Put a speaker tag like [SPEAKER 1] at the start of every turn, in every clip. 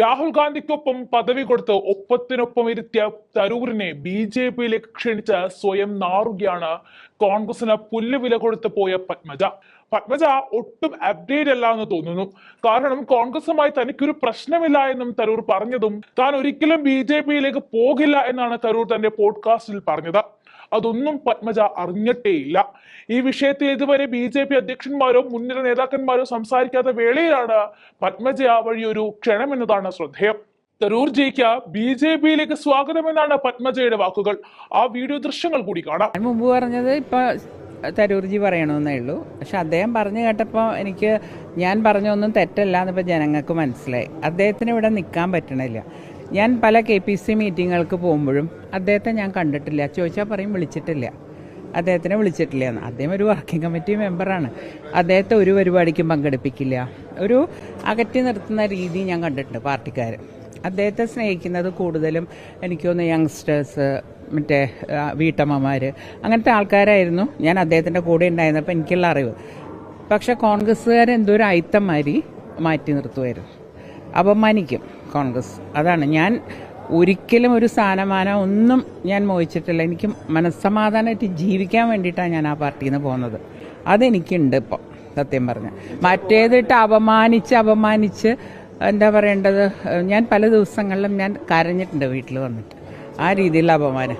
[SPEAKER 1] രാഹുൽ ഗാന്ധിക്കൊപ്പം പദവി കൊടുത്ത് ഒപ്പത്തിനൊപ്പം ഇരുത്തിയ തരൂരിനെ BJP-യിലേക്ക് ക്ഷണിച്ച് സ്വയം നാറുകയാണ് കോൺഗ്രസിന് പുല്ലുവില കൊടുത്ത് പോയ പത്മജ. പത്മജ ഒട്ടും അപ്ഡേറ്റ് അല്ല എന്ന് തോന്നുന്നു. കാരണം കോൺഗ്രസുമായി തനിക്കൊരു പ്രശ്നമില്ല എന്നും തരൂർ പറഞ്ഞതും താൻ ഒരിക്കലും BJP-യിലേക്ക് പോകില്ല എന്നാണ് തരൂർ തന്റെ പോഡ്കാസ്റ്റിൽ പറഞ്ഞത്. അതൊന്നും പത്മജ അറിഞ്ഞിട്ടേയില്ല. ഈ വിഷയത്തിൽ ഇതുവരെ BJP അധ്യക്ഷന്മാരോ മുൻനിര നേതാക്കന്മാരോ സംസാരിക്കാത്ത വേളയിലാണ് പത്മജ വഴി ഒരു ക്ഷണം എന്നതാണ് ശ്രദ്ധേയം. തരൂർ ജിക്ക് BJP-യിലേക്ക് സ്വാഗതമെന്നാണ് പത്മജയുടെ വാക്കുകൾ. ആ വീഡിയോ ദൃശ്യങ്ങൾ കൂടി കാണാം.
[SPEAKER 2] മുമ്പ് പറഞ്ഞത് ഇപ്പൊ തരൂർജി പറയണമെന്നേ ഉള്ളൂ. പക്ഷെ അദ്ദേഹം പറഞ്ഞു കേട്ടപ്പോൾ എനിക്ക് ഞാൻ പറഞ്ഞൊന്നും തെറ്റല്ല എന്നിപ്പോൾ ജനങ്ങൾക്ക് മനസ്സിലായി. അദ്ദേഹത്തിന് ഇവിടെ നിൽക്കാൻ പറ്റണില്ല. ഞാൻ പല KPC മീറ്റിങ്ങുകൾക്ക് പോകുമ്പോഴും അദ്ദേഹത്തെ ഞാൻ കണ്ടിട്ടില്ല. ചോദിച്ചാൽ പറയും വിളിച്ചിട്ടില്ല, അദ്ദേഹത്തിനെ വിളിച്ചിട്ടില്ല എന്ന്. അദ്ദേഹം ഒരു വർക്കിംഗ് കമ്മിറ്റി മെമ്പറാണ്. അദ്ദേഹത്തെ ഒരു പരിപാടിക്കും പങ്കെടുപ്പിക്കില്ല. ഒരു അകറ്റി നിർത്തുന്ന രീതി ഞാൻ കണ്ടിട്ടുണ്ട് പാർട്ടിക്കാർ. അദ്ദേഹത്തെ സ്നേഹിക്കുന്നത് കൂടുതലും എനിക്ക് തോന്നുന്നു യങ്സ്റ്റേഴ്സ്, മറ്റേ വീട്ടമ്മമാർ, അങ്ങനത്തെ ആൾക്കാരായിരുന്നു ഞാൻ അദ്ദേഹത്തിൻ്റെ കൂടെ ഉണ്ടായിരുന്നപ്പോൾ എനിക്കുള്ള അറിവ്. പക്ഷെ കോൺഗ്രസ്സുകാരെന്തോരം അയിത്തന്മാരി മാറ്റി നിർത്തുമായിരുന്നു, അപമാനിക്കും കോൺഗ്രസ്. അതാണ് ഞാൻ ഒരിക്കലും ഒരു സ്ഥാനമാനം ഒന്നും ഞാൻ മോഹിച്ചിട്ടില്ല. എനിക്ക് മനസ്സമാധാനമായിട്ട് ജീവിക്കാൻ വേണ്ടിയിട്ടാണ് ഞാൻ ആ പാർട്ടിയിൽ നിന്ന് പോകുന്നത്. അതെനിക്കുണ്ട് ഇപ്പോൾ സത്യം പറഞ്ഞാൽ. മറ്റേതിട്ട് അപമാനിച്ച് എന്താ പറയേണ്ടത്, ഞാൻ പല ദിവസങ്ങളിലും ഞാൻ കരഞ്ഞിട്ടുണ്ട് വീട്ടിൽ വന്നിട്ട്. ആ രീതിയിലുള്ള അപമാനം.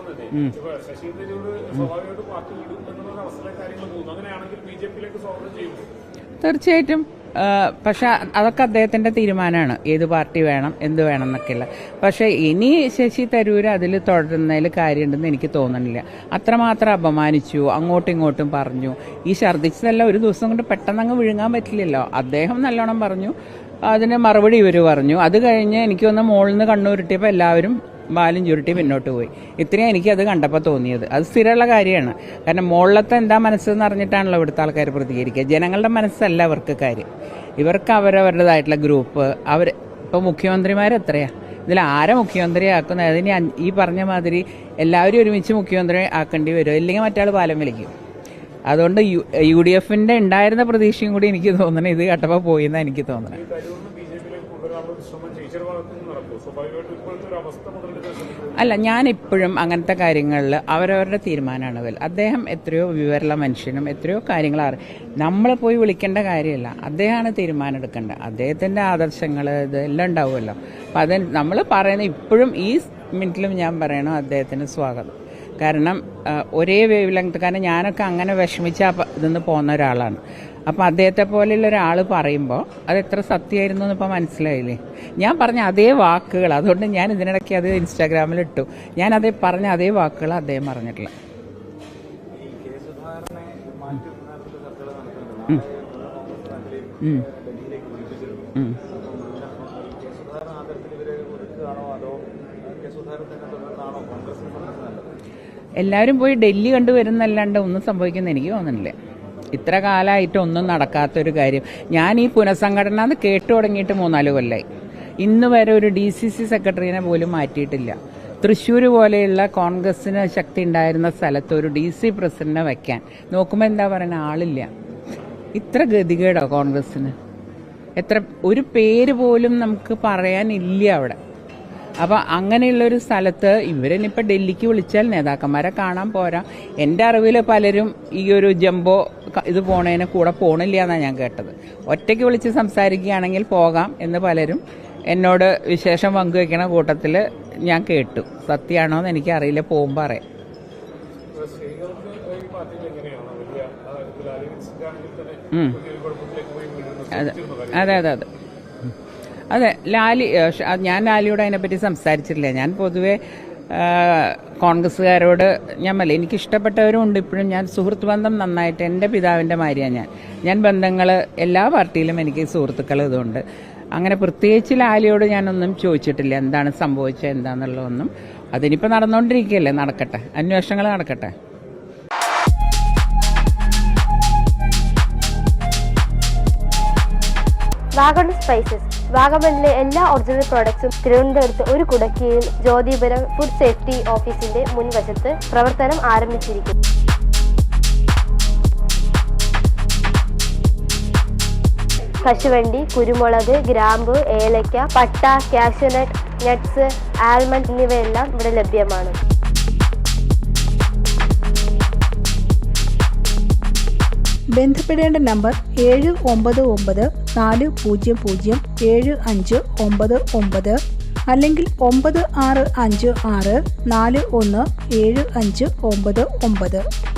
[SPEAKER 2] തീർച്ചയായിട്ടും. പക്ഷെ അതൊക്കെ അദ്ദേഹത്തിൻ്റെ തീരുമാനമാണ്, ഏത് പാർട്ടി വേണം എന്ത് വേണം എന്നൊക്കെയുള്ള. പക്ഷേ ഇനി ശശി തരൂർ അതിൽ തുടരുന്നതിൽ കാര്യമുണ്ടെന്ന് എനിക്ക് തോന്നുന്നില്ല. അത്രമാത്രം അപമാനിച്ചു, അങ്ങോട്ടും ഇങ്ങോട്ടും പറഞ്ഞു. ഈ ഛർദ്ദിച്ചതെല്ലാം ഒരു ദിവസം കൊണ്ട് പെട്ടെന്ന് അങ്ങ് വിഴുങ്ങാൻ പറ്റില്ലല്ലോ. അദ്ദേഹം നല്ലോണം പറഞ്ഞു, അതിന് മറുപടി ഇവർ പറഞ്ഞു. അത് കഴിഞ്ഞ് എനിക്ക് വന്ന് മുകളിൽ നിന്ന് കണ്ണുരുട്ടിയപ്പോൾ എല്ലാവരും ബാലും ചുരുട്ടി പിന്നോട്ട് പോയി. ഇത്രയും എനിക്കത് കണ്ടപ്പോൾ തോന്നിയത്. അത് സ്ഥിരമുള്ള കാര്യമാണ്. കാരണം മുകളിലത്തെ എന്താ മനസ്സെന്ന് അറിഞ്ഞിട്ടാണല്ലോ ഇവിടുത്തെ ആൾക്കാർ പ്രതികരിക്കുക. ജനങ്ങളുടെ മനസ്സല്ല അവർക്ക് കാര്യം. ഇവർക്ക് അവരവരുടേതായിട്ടുള്ള ഗ്രൂപ്പ്. ഇപ്പോൾ മുഖ്യമന്ത്രിമാരെത്രയാണ് ഇതിൽ ആരെ മുഖ്യമന്ത്രിയാക്കുന്നത്? അതിന് ഈ പറഞ്ഞ മാതിരി എല്ലാവരും ഒരുമിച്ച് മുഖ്യമന്ത്രി ആക്കേണ്ടി വരും, ഇല്ലെങ്കിൽ മറ്റാൾ പാലം വലിക്കും. അതുകൊണ്ട് UDF-ന്റെ ഉണ്ടായിരുന്ന പ്രതീക്ഷയും കൂടി എനിക്ക് തോന്നണം ഇത് കേട്ടപ്പോൾ പോയി എന്നാണ് എനിക്ക് തോന്നുന്നത്. അല്ല, ഞാൻ ഇപ്പോഴും അങ്ങനത്തെ കാര്യങ്ങളിൽ അവരവരുടെ തീരുമാനമാണ്. അദ്ദേഹം എത്രയോ വിവരമുള്ള മനുഷ്യനും എത്രയോ കാര്യങ്ങൾ നമ്മൾ പോയി വിളിക്കേണ്ട കാര്യമില്ല. അദ്ദേഹമാണ് തീരുമാനം എടുക്കേണ്ടത്. അദ്ദേഹത്തിൻ്റെ ആദർശങ്ങൾ ഇതെല്ലാം ഉണ്ടാവുമല്ലോ. അപ്പം അത് നമ്മൾ പറയുന്നത് ഇപ്പോഴും ഈ മിനിറ്റിലും ഞാൻ പറയണം അദ്ദേഹത്തിന് സ്വാഗതം. കാരണം ഒരേ വേവ് ലെങ്ത്. കാരണം ഞാനൊക്കെ അങ്ങനെ വിഷമിച്ച ഇതെന്ന് പോകുന്ന ഒരാളാണ്. അപ്പം അദ്ദേഹത്തെ പോലെയുള്ള ഒരാൾ പറയുമ്പോൾ അത് എത്ര സത്യമായിരുന്നു എന്നിപ്പോൾ മനസ്സിലായില്ലേ. ഞാൻ പറഞ്ഞ അതേ വാക്കുകൾ, അതുകൊണ്ട് ഞാൻ ഇതിനിടയ്ക്ക് അത് ഇൻസ്റ്റാഗ്രാമിൽ ഇട്ടു. ഞാൻ അതേ പറഞ്ഞ അതേ വാക്കുകൾ അദ്ദേഹം പറഞ്ഞിട്ടില്ല. എല്ലാവരും പോയി ഡൽഹി കണ്ടുവരുന്നല്ലാണ്ട് ഒന്നും സംഭവിക്കുന്ന എനിക്ക് തോന്നുന്നില്ല. ഇത്ര കാലമായിട്ട് ഒന്നും നടക്കാത്തൊരു കാര്യം. ഞാൻ ഈ പുനഃസംഘടന എന്ന് കേട്ടു തുടങ്ങിയിട്ട് 3-4 കൊല്ലമായി. ഇന്ന് വരെ ഒരു DCC സെക്രട്ടറിനെ പോലും മാറ്റിയിട്ടില്ല. തൃശ്ശൂർ പോലെയുള്ള കോൺഗ്രസിന് ശക്തി ഉണ്ടായിരുന്ന സ്ഥലത്ത് ഒരു DC പ്രസിഡന്റിനെ വയ്ക്കാൻ നോക്കുമ്പോൾ എന്താ പറയുക, ആളില്ല. ഇത്ര ഗതികേടോ കോൺഗ്രസിന്? ഒരു പേര് പോലും നമുക്ക് പറയാനില്ല അവിടെ. അപ്പോൾ അങ്ങനെയുള്ളൊരു സ്ഥലത്ത് ഇവരിനിപ്പോൾ ഡൽഹിക്ക് വിളിച്ചാൽ നേതാക്കന്മാരെ കാണാൻ പോരാ. എൻ്റെ അറിവിൽ പലരും ഈ ഒരു ജംബോ ഇത് പോണതിന് കൂടെ പോണില്ല എന്നാണ് ഞാൻ കേട്ടത്. ഒറ്റയ്ക്ക് വിളിച്ച് സംസാരിക്കുകയാണെങ്കിൽ പോകാം എന്ന് പലരും എന്നോട് വിശേഷം പങ്കുവെക്കണ കൂട്ടത്തിൽ ഞാൻ കേട്ടു. സത്യമാണോ എന്ന് എനിക്കറിയില്ല, പോകുമ്പോൾ അറിയാം. അതെ അതെ അതെ അതെ. ഞാൻ ലാലിയോട് അതിനെപ്പറ്റി സംസാരിച്ചിട്ടില്ല. ഞാൻ പൊതുവെ കോൺഗ്രസ്സുകാരോട് എനിക്ക് ഇഷ്ടപ്പെട്ടവരും ഉണ്ട് ഇപ്പോഴും. ഞാൻ സുഹൃത്ത് ബന്ധം നന്നായിട്ട്, എൻ്റെ പിതാവിൻ്റെ മാതിരിയാണ് ഞാൻ ബന്ധങ്ങൾ എല്ലാ പാർട്ടിയിലും എനിക്ക് സുഹൃത്തുക്കൾ ഇതുണ്ട്. അങ്ങനെ പ്രത്യേകിച്ച് ലാലിയോട് ഞാനൊന്നും ചോദിച്ചിട്ടില്ല എന്താണ് സംഭവിച്ചത് എന്താണെന്നുള്ളതൊന്നും. അതിനിപ്പോൾ നടന്നുകൊണ്ടിരിക്കുകയല്ലേ, നടക്കട്ടെ, അന്വേഷണങ്ങൾ നടക്കട്ടെ.
[SPEAKER 3] വാഗൺ സ്പൈസസ്, വാഗമണിലെ എല്ലാ ഒറിജിനൽ പ്രോഡക്ട്സും തിരുവനന്തപുരത്ത് ഒരു കുടക്കീഴിൽ ജ്യോതിപുരം ഫുഡ് സേഫ്റ്റി ഓഫീസിന്റെ മുൻവശത്ത് പ്രവർത്തനം ആരംഭിച്ചിരിക്കുന്നു. കശുവണ്ടി, കുരുമുളക്, ഗ്രാമ്പു, ഏലക്ക, പട്ട, കാഷ്യൂനട്ട്, നട്ട്സ്, ആൽമണ്ട് എന്നിവയെല്ലാം ഇവിടെ ലഭ്യമാണ്.
[SPEAKER 4] ബന്ധപ്പെടേണ്ട നമ്പർ 7994007599 അല്ലെങ്കിൽ 9656417599.